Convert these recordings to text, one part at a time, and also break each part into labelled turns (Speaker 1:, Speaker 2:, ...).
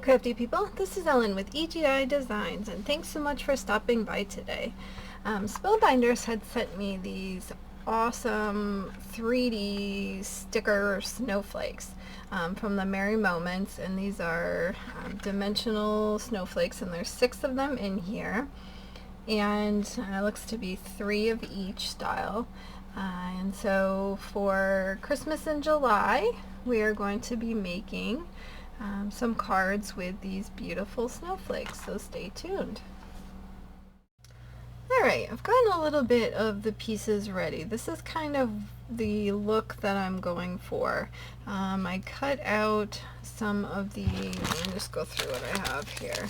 Speaker 1: crafty people, this is Ellen with EGI Designs, and thanks so much for stopping by today. Spellbinders had sent me these awesome 3D sticker snowflakes from the Merry Moments, and these are dimensional snowflakes, and there's 6 of them in here, and it looks to be 3 of each style. And so for Christmas in July, we are going to be making some cards with these beautiful snowflakes, so stay tuned. Alright, I've gotten a little bit of the pieces ready. This is kind of the look that I'm going for. I cut out some of the, let me just go through what I have here.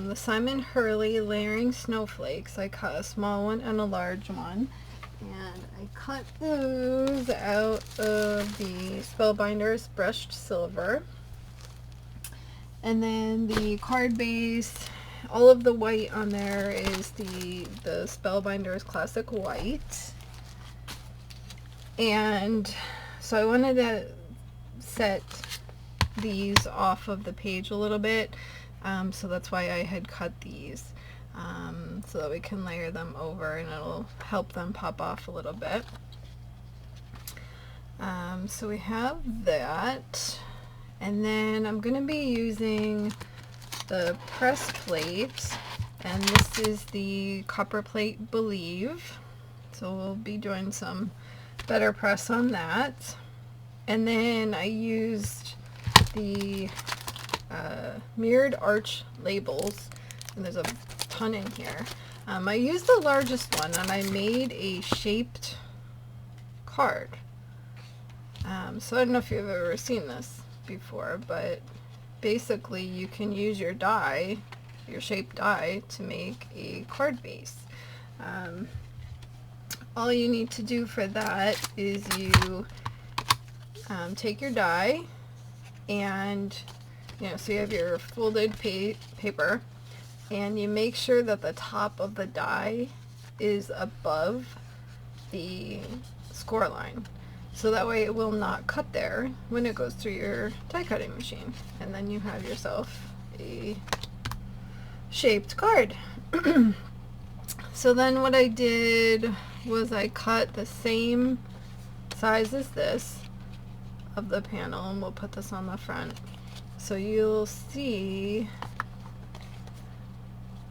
Speaker 1: The Simon Hurley Layering Snowflakes. I cut a small one and a large one. And I cut those out of the Spellbinders Brushed Silver. And then the card base, all of the white on there is the Spellbinders Classic White. And so I wanted to set these off of the page a little bit, so that's why I had cut these, so that we can layer them over and it'll help them pop off a little bit. So we have that. And then I'm going to be using the press plate, and this is the Copperplate Believe. So we'll be doing some Betterpress on that. And then I used the Mirrored Arch Labels, and there's a ton in here. I used the largest one, and I made a shaped card. So I don't know if you've ever seen this before, but basically you can use your die, your shaped die, to make a card base. All you need to do for that is you take your die, and so you have your folded paper, and you make sure that the top of the die is above the score line. So that way it will not cut there when it goes through your die cutting machine. And then you have yourself a shaped card. So then what I did was I cut the same size as this of the panel, and we'll put this on the front. So you'll see,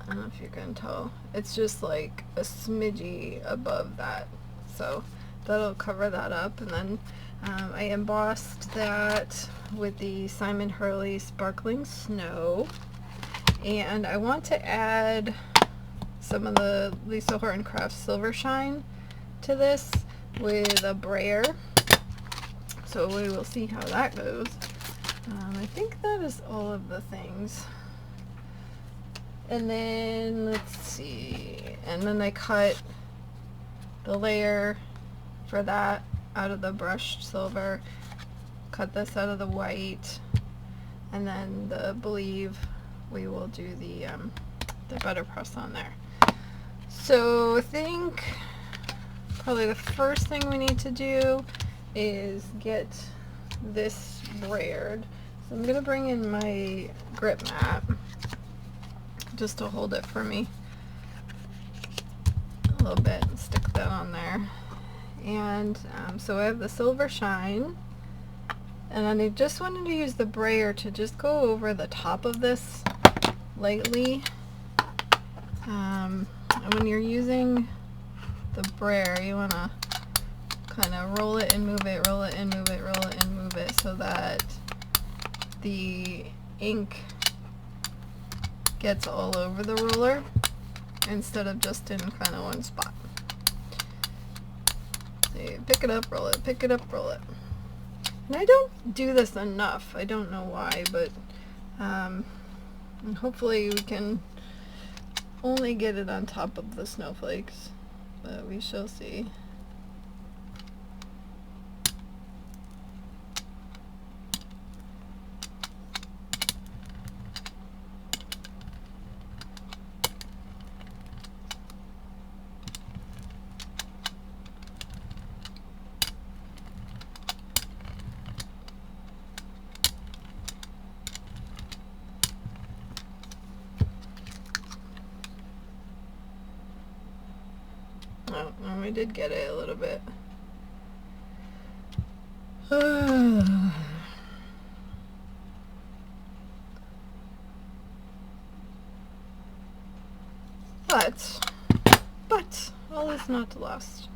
Speaker 1: I don't know if you can tell, it's just like a smidgy above that. So that'll cover that up. And then I embossed that with the Simon Hurley Sparkling Snow, and I want to add some of the Lisa Horton Crafts Silver Shine to this with a brayer, so we will see how that goes. I think that is all of the things. And then let's see, and then I cut the layer for that out of the brushed silver, cut this out of the white, and then the Believe, we will do the Betterpress on there. So I think probably the first thing we need to do is get this brayered. So I'm gonna bring in my grip mat just to hold it for me a little bit and stick that on there. And so I have the Silver Shine, and then I just wanted to use the brayer to just go over the top of this lightly. And when you're using the brayer, you want to kind of roll it and move it, roll it and move it, roll it and move it, so that the ink gets all over the roller instead of just in kind of one spot. Pick it up, roll it, pick it up, roll it. And I don't do this enough. I don't know why, but and hopefully we can only get it on top of the snowflakes, but we shall see. I did get it a little bit. But all is not lost.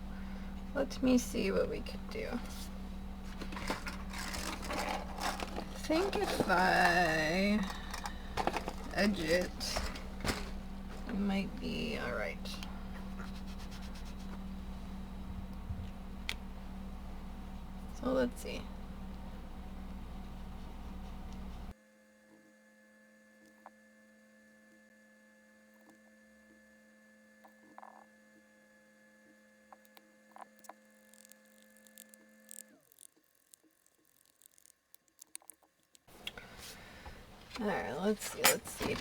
Speaker 1: Let me see what we could do. I think if I edge it, it might be alright. So let's see. Alright, let's see.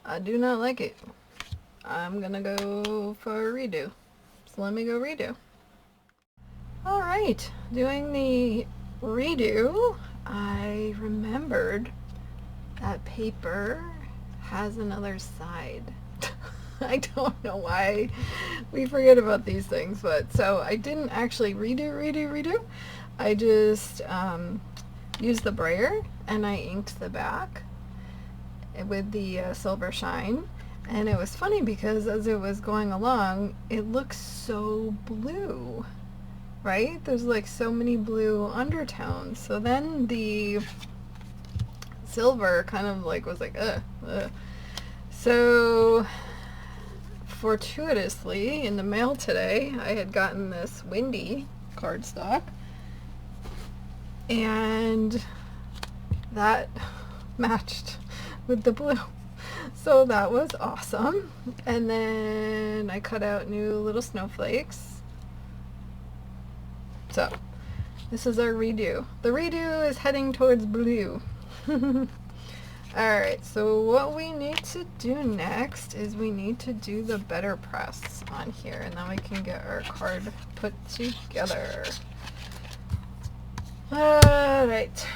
Speaker 1: I do not like it. I'm gonna go for a redo. So let me go redo. Alright, doing the redo, I remembered that paper has another side. I don't know why we forget about these things, but so I didn't actually redo. I just used the brayer and I inked the back with the silver shine, and it was funny because as it was going along it looks so blue, right? There's like so many blue undertones. So then the silver kind of like was like So fortuitously in the mail today I had gotten this windy cardstock, and that matched with the blue, so that was awesome. And then I cut out new little snowflakes. So this is our redo. The redo is heading towards blue. Alright, so what we need to do next is we need to do the Betterpress on here, and then we can get our card put together. Alright.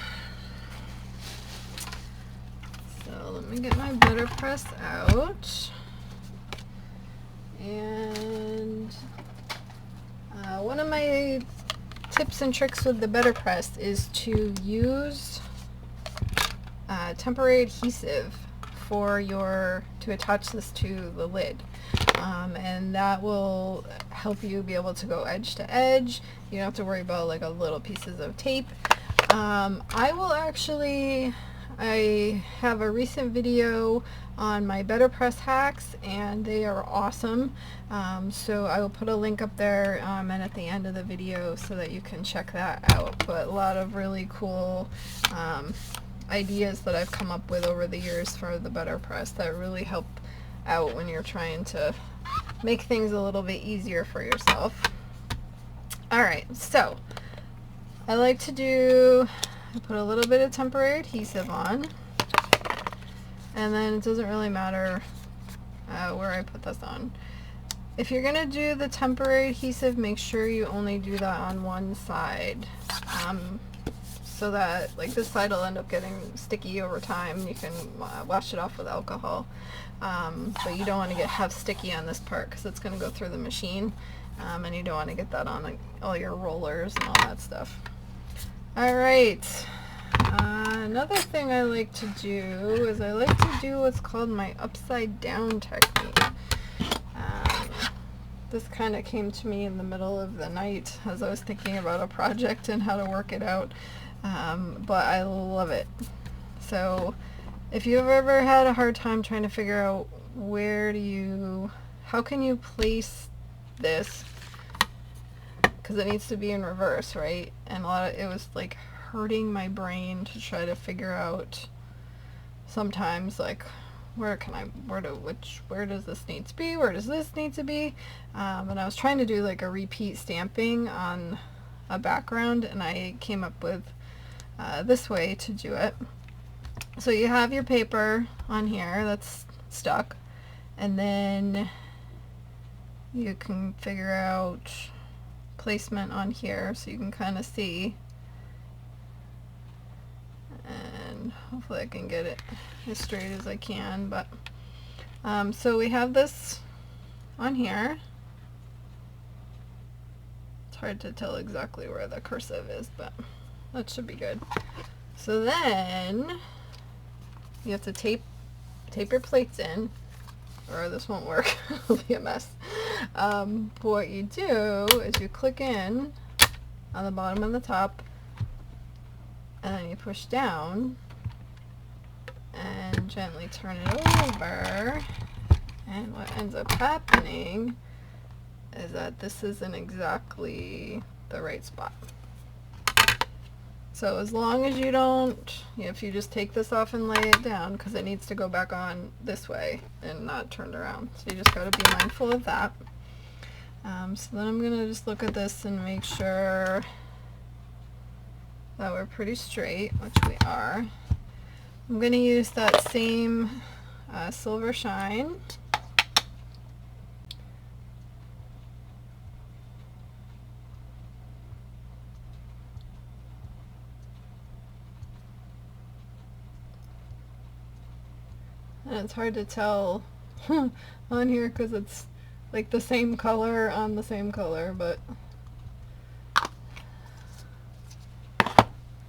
Speaker 1: So let me get my Betterpress out. And one of my tips and tricks with the Betterpress is to use temporary adhesive to attach this to the lid, and that will help you be able to go edge to edge. You don't have to worry about like a little pieces of tape. I have a recent video on my Betterpress hacks, and they are awesome. So I will put a link up there and at the end of the video so that you can check that out. But a lot of really cool ideas that I've come up with over the years for the Betterpress that really help out when you're trying to make things a little bit easier for yourself. Alright, so I like to put a little bit of temporary adhesive on, and then it doesn't really matter where I put this on. If you're going to do the temporary adhesive, make sure you only do that on one side, so that like this side will end up getting sticky over time. You can wash it off with alcohol, but you don't want to have sticky on this part because it's going to go through the machine, and you don't want to get that on like all your rollers and all that stuff. Alright, another thing I like to do is I like to do what's called my upside down technique. This kind of came to me in the middle of the night as I was thinking about a project and how to work it out, but I love it. So if you've ever had a hard time trying to figure out how can you place this, because it needs to be in reverse, right? And it was like hurting my brain to try to figure out sometimes like where does this need to be, where does this need to be, and I was trying to do like a repeat stamping on a background, and I came up with this way to do it. So you have your paper on here that's stuck, and then you can placement on here so you can kind of see, and hopefully I can get it as straight as I can. But so we have this on here. It's hard to tell exactly where the cursive is, but that should be good. So then you have to tape your plates in, or this won't work. It'll be a mess. But what you do is you click in on the bottom and the top, and then you push down and gently turn it over, and what ends up happening is that this isn't exactly the right spot. So as long as you don't, if you just take this off and lay it down, because it needs to go back on this way and not turned around. So you just got to be mindful of that. So then I'm going to just look at this and make sure that we're pretty straight, which we are. I'm going to use that same silver shine. And it's hard to tell on here because it's like the same color on the same color, but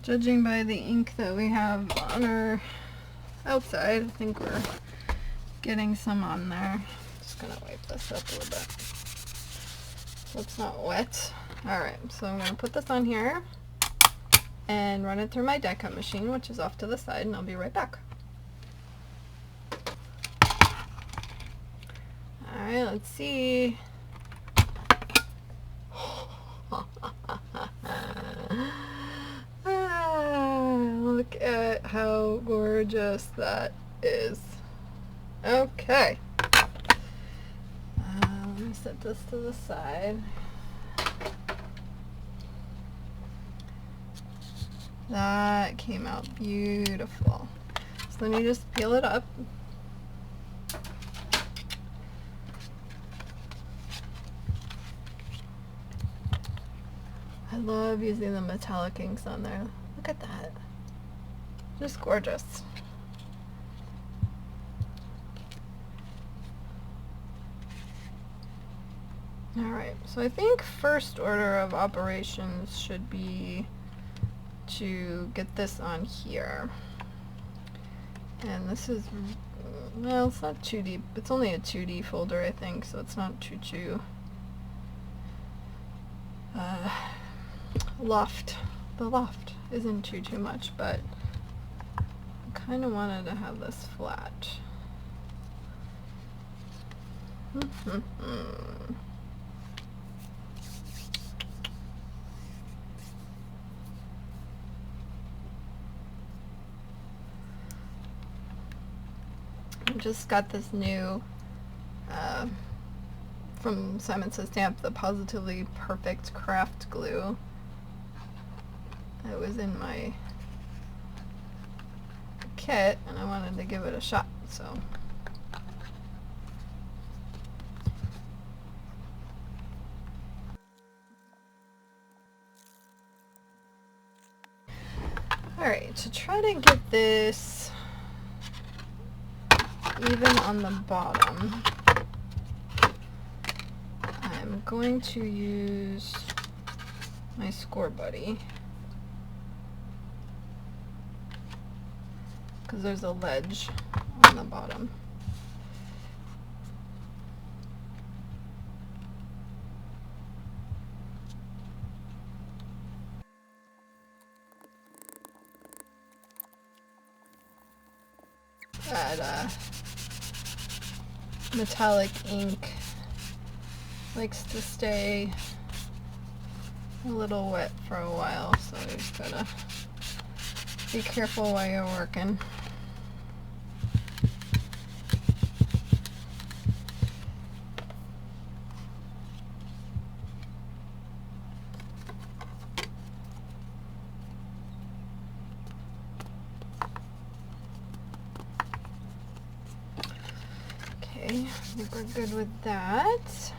Speaker 1: judging by the ink that we have on our outside, I think we're getting some on there. Just gonna wipe this up a little bit so it's not wet. Alright, so I'm gonna put this on here and run it through my die cut machine, which is off to the side, and I'll be right back. Alright, let's see. Look at how gorgeous that is. Okay. Let me set this to the side. That came out beautiful. So then you just peel it up. I love using the metallic inks on there. Look at that. Just gorgeous. Alright, so I think first order of operations should be to get this on here. And this is, well, it's not too deep. It's only a 2D folder, I think, so it's not too loft. The loft isn't too much, but I kind of wanted to have this flat. I just got this new from Simon Says Stamp, the Positively Perfect Craft Glue. It was in my kit and I wanted to give it a shot, so alright, to try to get this even on the bottom, I'm going to use my Score Buddy because there's a ledge on the bottom. That metallic ink likes to stay a little wet for a while, so you just gotta be careful while you're working. I think we're good with that.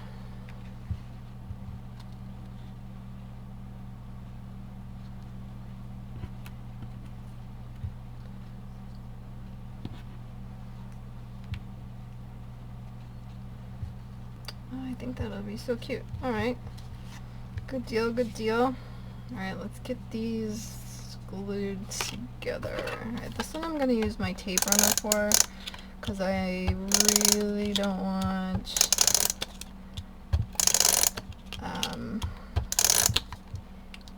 Speaker 1: think that'll be so cute. Alright. Good deal, good deal. Alright, let's get these glued together. Alright, this one I'm going to use my tape runner for, because I really don't want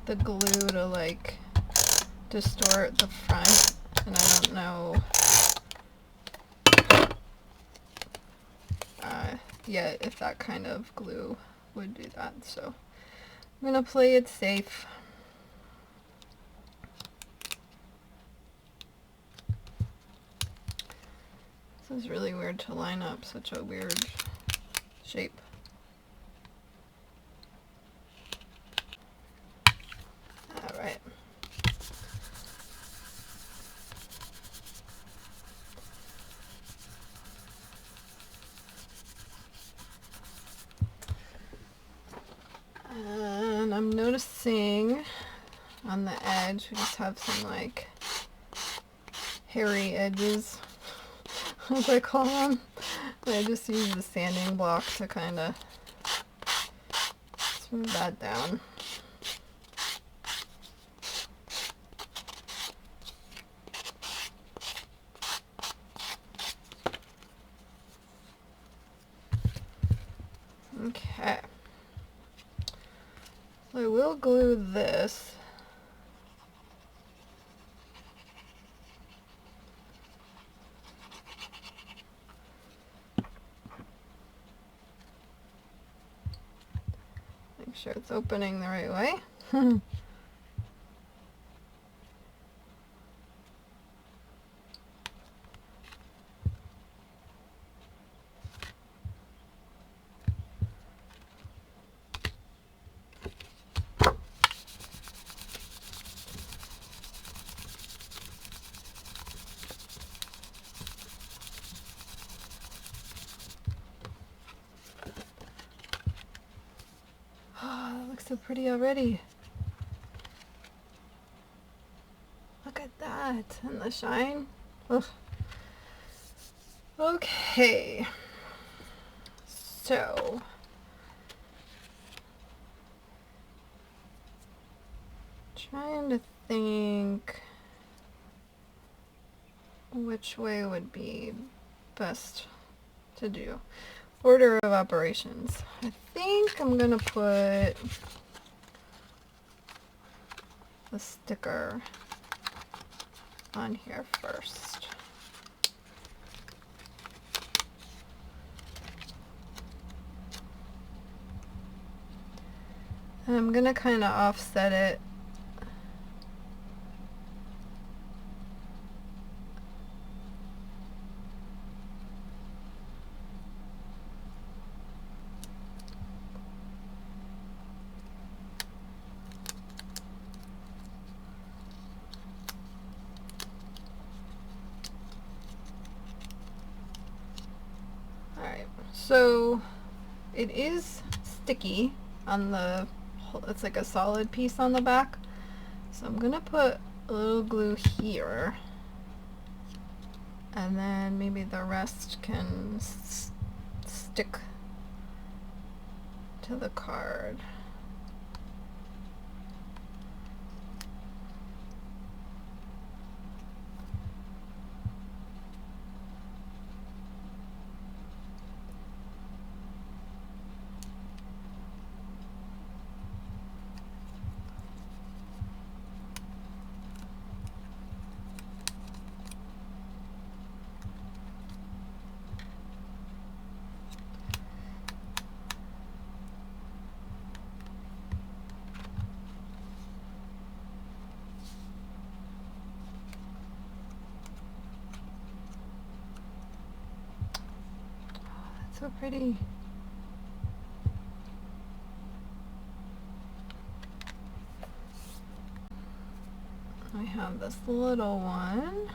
Speaker 1: the glue to like distort the front, and I don't know yet if that kind of glue would do that, so I'm gonna play it safe. This is really weird to line up such a weird shape. Alright. And I'm noticing on the edge we just have some like hairy edges, as I call them. And I just use the sanding block to kind of smooth that down. Okay. So I will glue this. Make sure it's opening the right way. So pretty already. Look at that and the shine. Ugh. Okay, so trying to think which way would be best to do. Order of operations. I think I'm gonna put the sticker on here first. And I'm gonna kind of offset it . So it is sticky on the, it's like a solid piece on the back. So I'm gonna put a little glue here, and then maybe the rest can stick to the card. So pretty. I have this little one.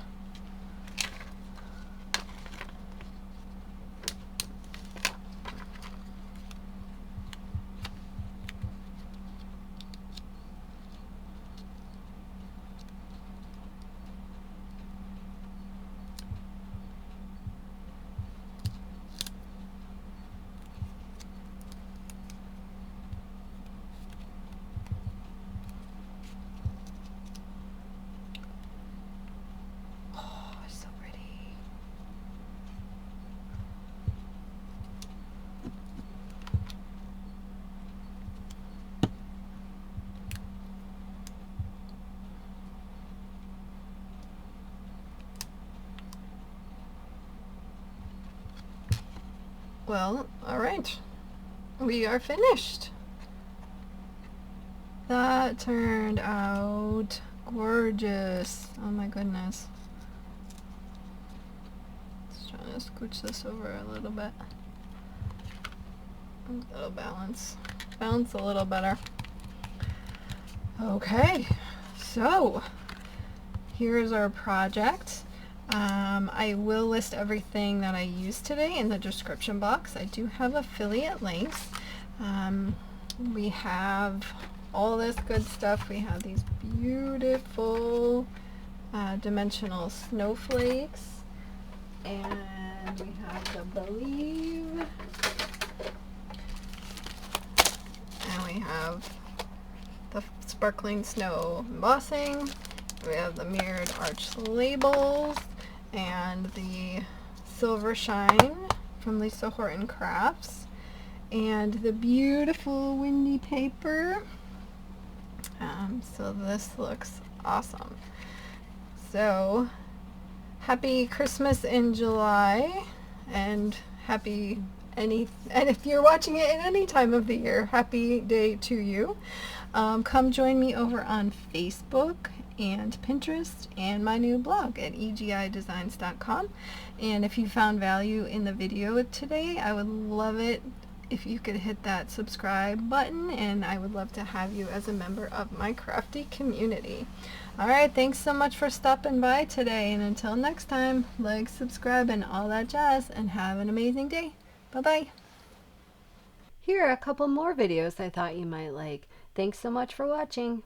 Speaker 1: Well, all right. We are finished. That turned out gorgeous. Oh my goodness. Just trying to scooch this over a little bit. A little balance a little better. Okay, so here's our project. I will list everything that I used today in the description box. I do have affiliate links. We have all this good stuff. We have these beautiful dimensional snowflakes, and we have the Believe, and we have the sparkling snow embossing. We have the mirrored arch labels and the silver shine from Lisa Horton Crafts, and the beautiful windy paper. So this looks awesome. So happy Christmas in July, and and if you're watching it at any time of the year, happy day to you. Come join me over on Facebook and Pinterest and my new blog at egidesigns.com. And if you found value in the video today, I would love it if you could hit that subscribe button, and I would love to have you as a member of my crafty community. Alright, thanks so much for stopping by today, and until next time, like, subscribe, and all that jazz, and have an amazing day. Bye-bye. Here are a couple more videos I thought you might like. Thanks so much for watching.